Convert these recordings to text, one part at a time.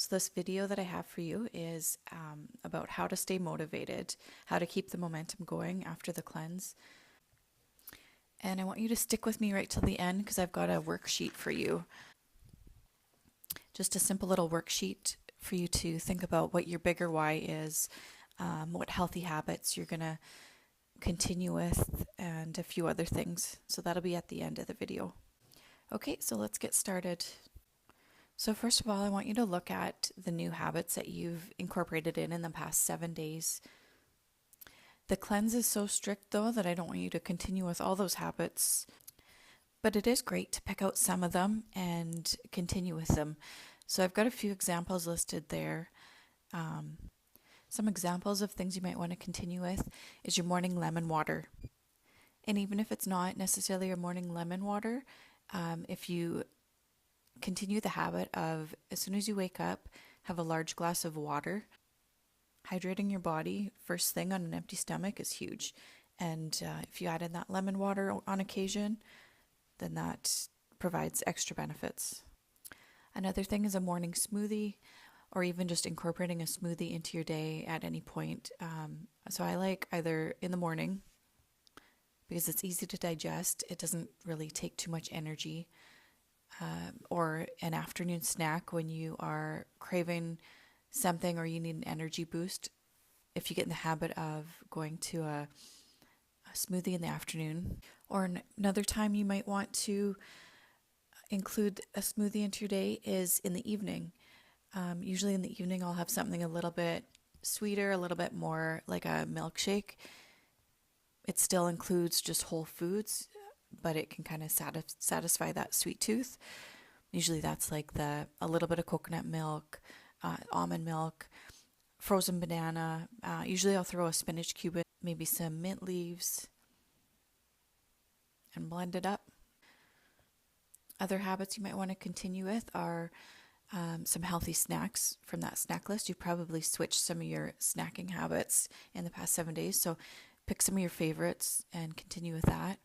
So this video that I have for you is about how to stay motivated, how to keep the momentum going after the cleanse. And I want you to stick with me right till the end because I've got a worksheet for you. Just a simple little worksheet for you to think about what your bigger why is, what healthy habits you're going to continue with, and a few other things. So that'll be at the end of the video. Okay, so let's get started. So first of all, I want you to look at the new habits that you've incorporated in the past 7 days. The cleanse is so strict though that I don't want you to continue with all those habits, but it is great to pick out some of them and continue with them. So I've got a few examples listed there. Some examples of things you might want to continue with is your morning lemon water. And even if it's not necessarily your morning lemon water, if you continue the habit of, as soon as you wake up, have a large glass of water. Hydrating your body first thing on an empty stomach is huge. And if you add in that lemon water on occasion, then that provides extra benefits. Another thing is a morning smoothie, or even just incorporating a smoothie into your day at any point. So I like either in the morning, because it's easy to digest, it doesn't really take too much energy. Or an afternoon snack when you are craving something or you need an energy boost. If you get in the habit of going to a smoothie in the afternoon, or another time you might want to include a smoothie into your day is in the evening. Usually in the evening I'll have something a little bit sweeter, a little bit more like a milkshake. It still includes just whole foods, but it can kind of satisfy that sweet tooth. Usually that's like a little bit of coconut milk, almond milk, frozen banana. Usually I'll throw a spinach cube in, maybe some mint leaves, and blend it up. Other habits you might want to continue with are some healthy snacks from that snack list. You've probably switched some of your snacking habits in the past 7 days, so pick some of your favorites and continue with that.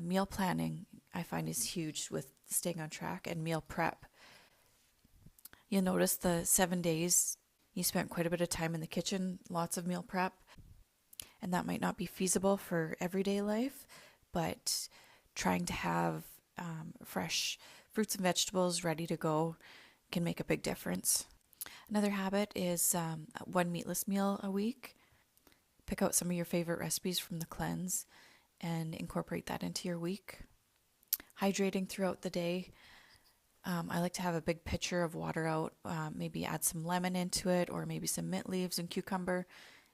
Meal planning, I find, is huge with staying on track, and meal prep. You'll notice the 7 days you spent quite a bit of time in the kitchen, lots of meal prep, and that might not be feasible for everyday life, but trying to have fresh fruits and vegetables ready to go can make a big difference. Another habit is one meatless meal a week. Pick out some of your favorite recipes from the cleanse and incorporate that into your week. Hydrating throughout the day. I like to have a big pitcher of water out, maybe add some lemon into it, or maybe some mint leaves and cucumber.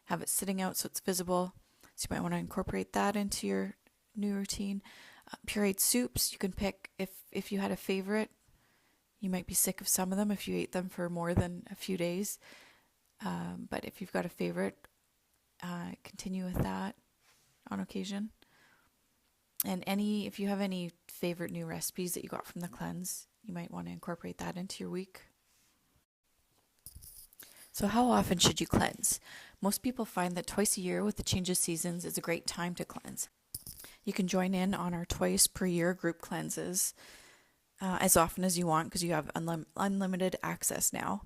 Have it sitting out so it's visible. So you might want to incorporate that into your new routine. Pureed soups, you can pick if you had a favorite. You might be sick of some of them if you ate them for more than a few days. But if you've got a favorite, continue with that on occasion. And if you have any favorite new recipes that you got from the cleanse, you might want to incorporate that into your week. So how often should you cleanse? Most people find that twice a year with the change of seasons is a great time to cleanse. You can join in on our twice per year group cleanses as often as you want because you have unlimited access now.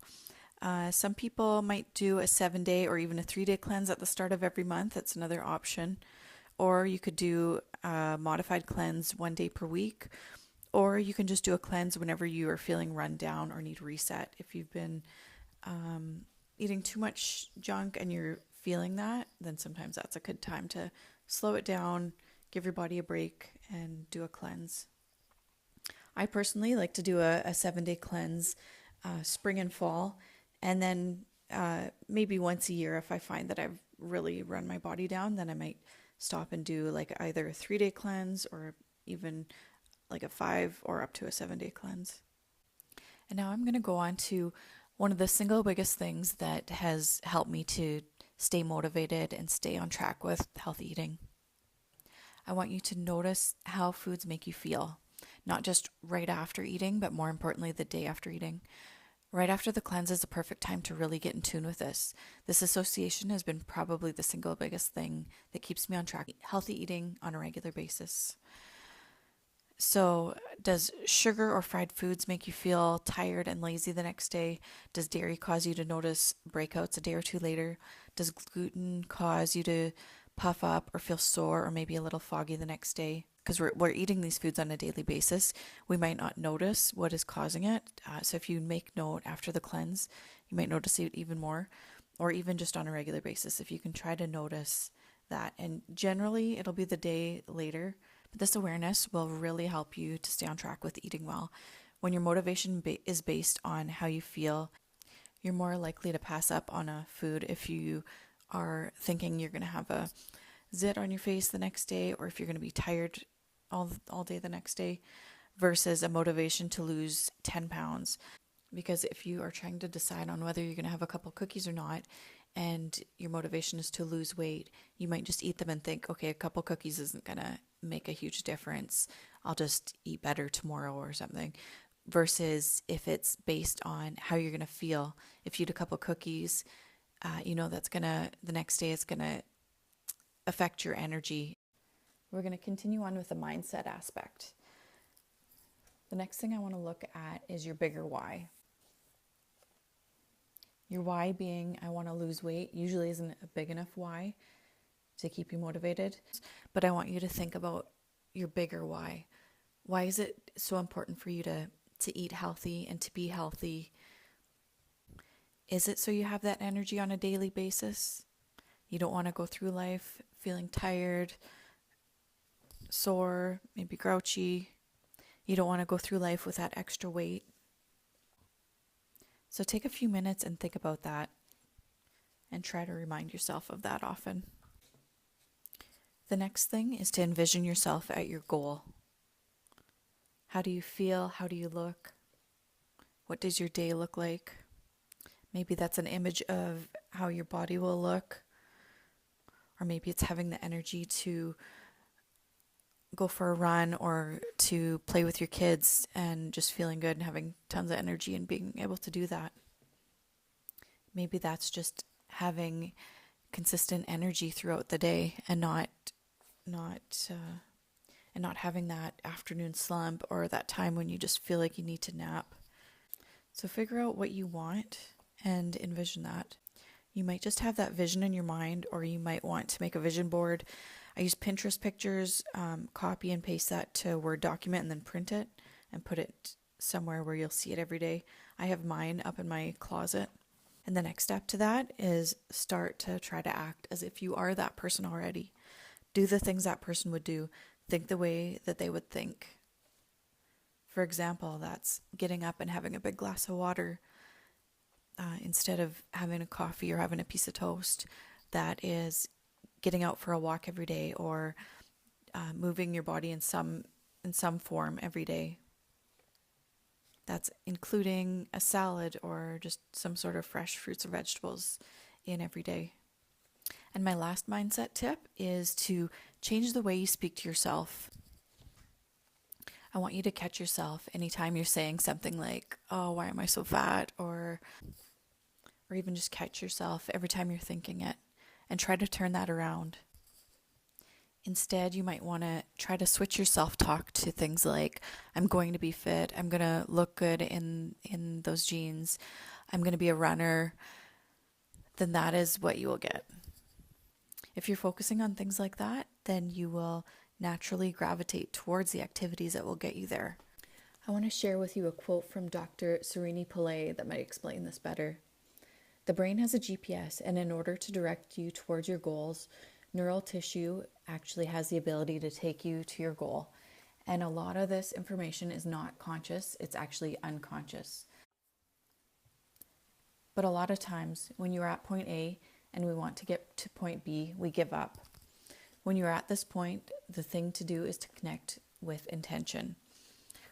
Some people might do a 7-day or even a 3-day cleanse at the start of every month. That's another option. Or you could do a modified cleanse 1 day per week. Or you can just do a cleanse whenever you are feeling run down or need reset. If you've been eating too much junk and you're feeling that, then sometimes that's a good time to slow it down, give your body a break, and do a cleanse. I personally like to do a 7-day cleanse spring and fall, and then maybe once a year if I find that I've really run my body down, then I might stop and do like either a 3-day cleanse or even like a 5 or up to a 7-day cleanse. And now I'm going to go on to one of the single biggest things that has helped me to stay motivated and stay on track with healthy eating. I want you to notice how foods make you feel, not just right after eating, but more importantly, the day after eating. Right after the cleanse is the perfect time to really get in tune with this. This association has been probably the single biggest thing that keeps me on track, healthy eating on a regular basis. So, does sugar or fried foods make you feel tired and lazy the next day? Does dairy cause you to notice breakouts a day or two later? Does gluten cause you to puff up or feel sore or maybe a little foggy the next day? Because we're eating these foods on a daily basis, we might not notice what is causing it. So, if you make note after the cleanse, you might notice it even more, or even just on a regular basis, if you can try to notice that. And generally, it'll be the day later. But this awareness will really help you to stay on track with eating well. When your motivation is based on how you feel, you're more likely to pass up on a food if you are thinking you're going to have a zit on your face the next day, or if you're going to be tired all day the next day, versus a motivation to lose 10 pounds. Because if you are trying to decide on whether you're going to have a couple cookies or not, and your motivation is to lose weight, you might just eat them and think, okay, a couple cookies isn't going to make a huge difference. I'll just eat better tomorrow or something. Versus if it's based on how you're going to feel. If you eat a couple cookies, that's going to, the next day it's going to affect your energy. We're going to continue on with the mindset aspect. The next thing I want to look at is your bigger why. Your why being, I want to lose weight, usually isn't a big enough why to keep you motivated. But I want you to think about your bigger why. Why is it so important for you to eat healthy and to be healthy? Is it so you have that energy on a daily basis? You don't want to go through life feeling tired, sore, maybe grouchy. You don't want to go through life with that extra weight. So take a few minutes and think about that and try to remind yourself of that often. The next thing is to envision yourself at your goal. How do you feel? How do you look? What does your day look like? Maybe that's an image of how your body will look. Or maybe it's having the energy to go for a run or to play with your kids and just feeling good and having tons of energy and being able to do that. Maybe that's just having consistent energy throughout the day and not having that afternoon slump or that time when you just feel like you need to nap. So figure out what you want and envision that. You might just have that vision in your mind, or you might want to make a vision board. I use Pinterest pictures, copy and paste that to a Word document and then print it and put it somewhere where you'll see it every day. I have mine up in my closet. And the next step to that is start to try to act as if you are that person already. Do the things that person would do. Think the way that they would think. For example, that's getting up and having a big glass of water instead of having a coffee or having a piece of toast. That is getting out for a walk every day, or moving your body in some form every day. That's including a salad or just some sort of fresh fruits or vegetables in every day. And my last mindset tip is to change the way you speak to yourself. I want you to catch yourself anytime you're saying something like, oh, why am I so fat? Or even just catch yourself every time you're thinking it and try to turn that around. Instead, you might want to try to switch your self-talk to things like, I'm going to be fit, I'm going to look good in those jeans, I'm going to be a runner. Then that is what you will get. If you're focusing on things like that, then you will naturally gravitate towards the activities that will get you there. I want to share with you a quote from Dr. Serini Pillay that might explain this better. The brain has a GPS, and in order to direct you towards your goals, neural tissue actually has the ability to take you to your goal. And a lot of this information is not conscious, it's actually unconscious. But a lot of times when you're at point A and we want to get to point B, we give up. When you're at this point, the thing to do is to connect with intention.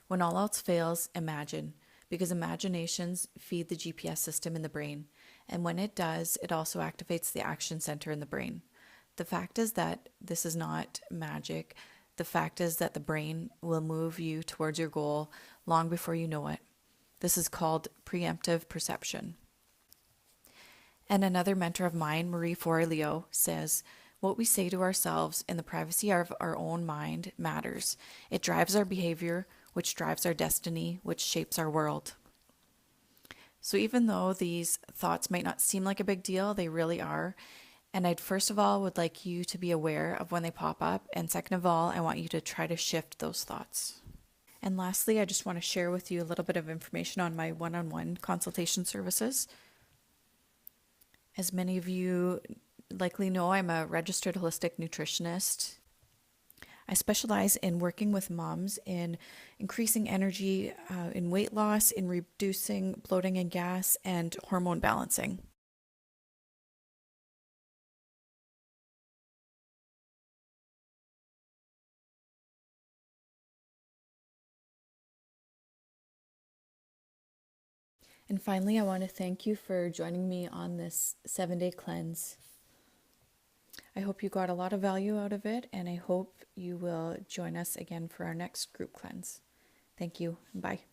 When all else fails, imagine, because imaginations feed the GPS system in the brain. And when it does, it also activates the action center in the brain. The fact is that this is not magic. The fact is that the brain will move you towards your goal long before you know it. This is called preemptive perception. And another mentor of mine, Marie Forleo, says, What we say to ourselves in the privacy of our own mind matters. It drives our behavior, which drives our destiny, which shapes our world. So even though these thoughts might not seem like a big deal, they really are. And I'd first of all would like you to be aware of when they pop up. And second of all, I want you to try to shift those thoughts. And lastly, I just want to share with you a little bit of information on my one-on-one consultation services. As many of you likely know, I'm a registered holistic nutritionist. I specialize in working with moms in increasing energy, in weight loss, in reducing bloating and gas, and hormone balancing. And finally, I want to thank you for joining me on this 7-day cleanse. I hope you got a lot of value out of it, and I hope you will join us again for our next group cleanse. Thank you, and bye.